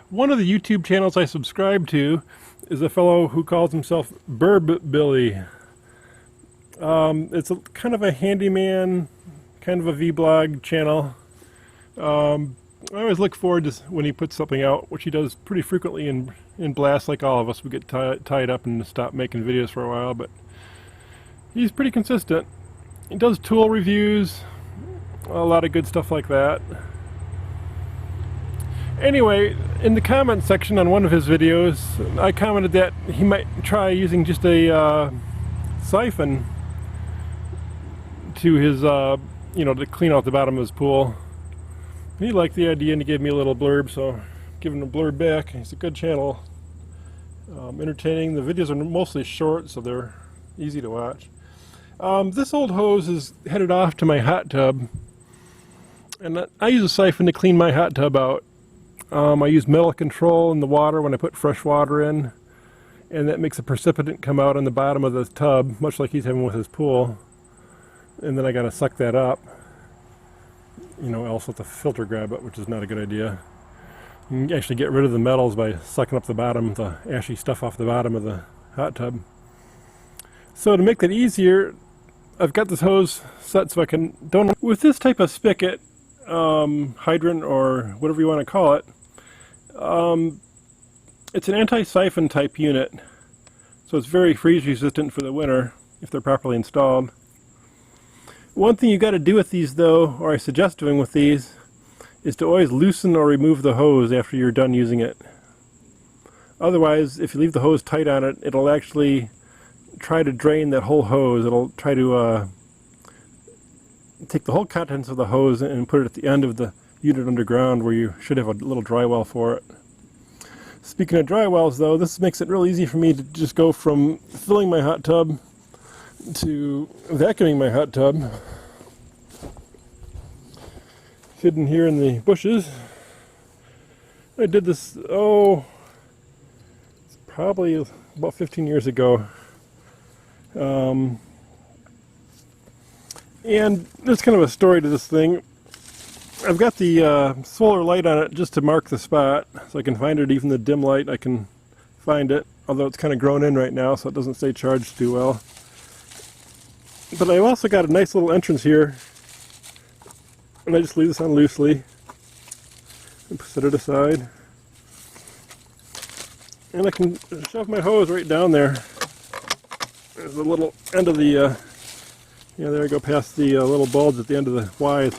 One of the YouTube channels I subscribe to is a fellow who calls himself BurbBilly. It's kind of a handyman, kind of a vlog channel. I always look forward to when he puts something out, which he does pretty frequently in blasts like all of us. We get tied up and stop making videos for a while, but he's pretty consistent. He does tool reviews, a lot of good stuff like that. Anyway, in the comment section on one of his videos, I commented that he might try using just a siphon to his, to clean out the bottom of his pool. He liked the idea and he gave me a little blurb, so I'm giving him a blurb back. It's a good channel, entertaining. The videos are mostly short, so they're easy to watch. This old hose is headed off to my hot tub, and I use a siphon to clean my hot tub out. I use metal control in the water when I put fresh water in, and that makes a precipitant come out on the bottom of the tub, much like he's having with his pool. And then I gotta suck that up, else let the filter grab it, which is not a good idea. You can actually get rid of the metals by sucking up the bottom, the ashy stuff off the bottom of the hot tub. So to make that easier, I've got this hose set so I can with this type of spigot, hydrant, or whatever you want to call it. It's an anti-siphon type unit, so it's very freeze resistant for the winter if they're properly installed. One thing you got to do with these though, or I suggest doing with these, is to always loosen or remove the hose after you're done using it. Otherwise, if you leave the hose tight on it, it'll actually try to drain that whole hose. It'll try to take the whole contents of the hose and put it at the end of the unit underground, where you should have a little dry well for it. Speaking of dry wells though, this makes it real easy for me to just go from filling my hot tub to vacuuming my hot tub. Hidden here in the bushes. I did this, it's probably about 15 years ago. And there's kind of a story to this thing. I've got the solar light on it just to mark the spot, so I can find it. Even the dim light, I can find it, although it's kind of grown in right now, so it doesn't stay charged too well. But I've also got a nice little entrance here, and I just leave this on loosely and set it aside. And I can shove my hose right down there. There's a little end of the, there I go past the little bulge at the end of the wide.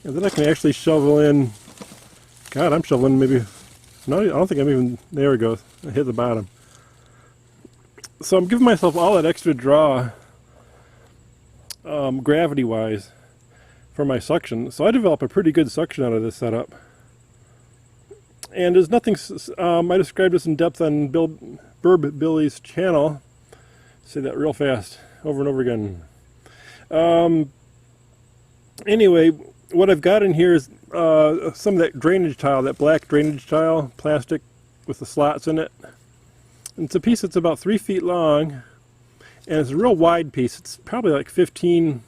And then I can actually shovel in, God, I'm shoveling maybe, no, I don't think I'm even, there it goes, I hit the bottom. So I'm giving myself all that extra draw, gravity-wise, for my suction. So I develop a pretty good suction out of this setup. And there's nothing, I described this in depth on BurbBilly's channel. Say that real fast, over and over again. Anyway, what I've got in here is some of that drainage tile, that black drainage tile, plastic with the slots in it. And it's a piece that's about 3 feet long, and it's a real wide piece. It's probably like 12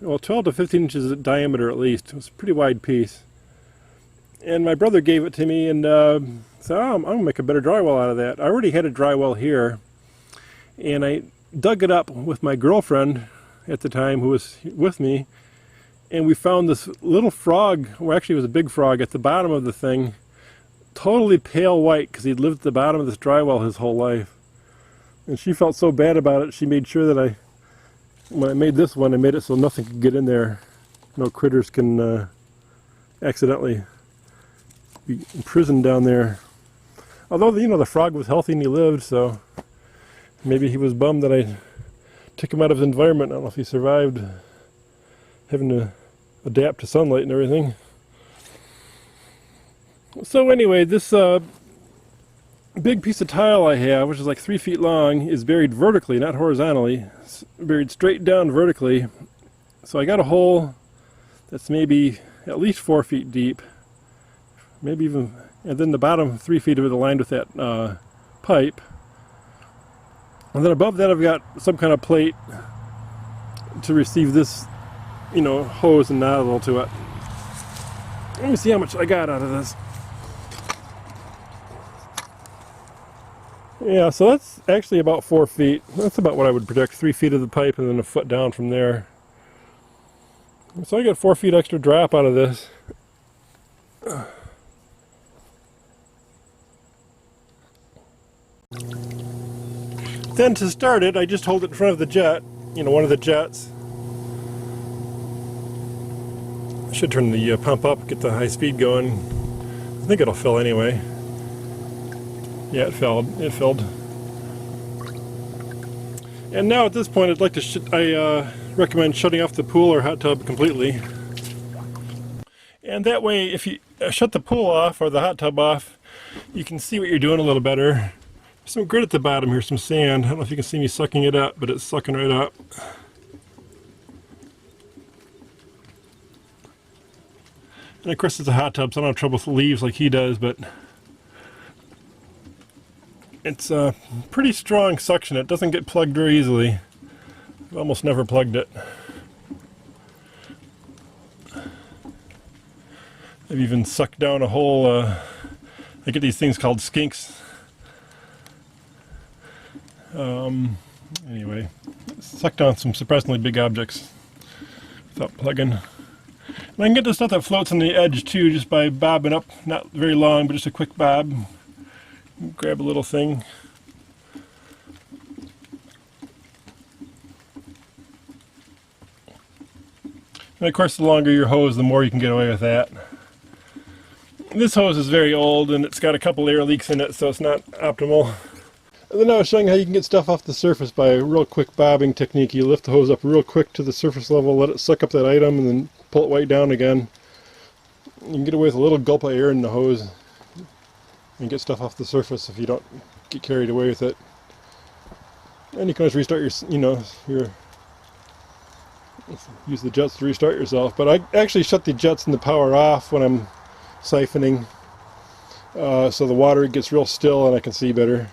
to 15 inches in diameter at least. It's a pretty wide piece. And my brother gave it to me and said, I'm going to make a better drywall out of that. I already had a drywall here, and I dug it up with my girlfriend at the time, who was with me, and we found this little frog, well actually it was a big frog, at the bottom of the thing, totally pale white, because he'd lived at the bottom of this drywall his whole life. And she felt so bad about it, she made sure that when I made this one, I made it so nothing could get in there. No critters can accidentally be imprisoned down there. Although, the frog was healthy and he lived, so maybe he was bummed that I took him out of his environment. I don't know if he survived having to adapt to sunlight and everything. So anyway, this big piece of tile I have, which is like 3 feet long, is buried vertically, not horizontally. It's buried straight down vertically. So I got a hole that's maybe at least 4 feet deep, maybe even, and then the bottom 3 feet of it aligned with that pipe. And then above that I've got some kind of plate to receive this, hose and nozzle to it. Let me see how much I got out of this. Yeah, so that's actually about 4 feet. That's about what I would predict. 3 feet of the pipe and then a foot down from there. So I get 4 feet extra drop out of this. Then to start it, I just hold it in front of the jet, one of the jets. I should turn the pump up, get the high speed going. I think it'll fill anyway. Yeah, it filled. It filled. And now at this point, I'd like to I recommend shutting off the pool or hot tub completely. And that way, if you shut the pool off or the hot tub off, you can see what you're doing a little better. There's some grit at the bottom here, some sand. I don't know if you can see me sucking it up, but it's sucking right up. And of course it's a hot tub, so I don't have trouble with leaves like he does, but it's a pretty strong suction. It doesn't get plugged very easily. I've almost never plugged it. I've even sucked down a whole, I get these things called skinks. Anyway, sucked down some surprisingly big objects without plugging. And I can get the stuff that floats on the edge too, just by bobbing up, not very long, but just a quick bob. Grab a little thing. And of course, the longer your hose, the more you can get away with that. This hose is very old and it's got a couple air leaks in it, so it's not optimal. And then I was showing how you can get stuff off the surface by a real quick bobbing technique. You lift the hose up real quick to the surface level, let it suck up that item, and then pull it right down again. You can get away with a little gulp of air in the hose and get stuff off the surface if you don't get carried away with it. And you can always restart use the jets to restart yourself. But I actually shut the jets and the power off when I'm siphoning, so the water gets real still and I can see better.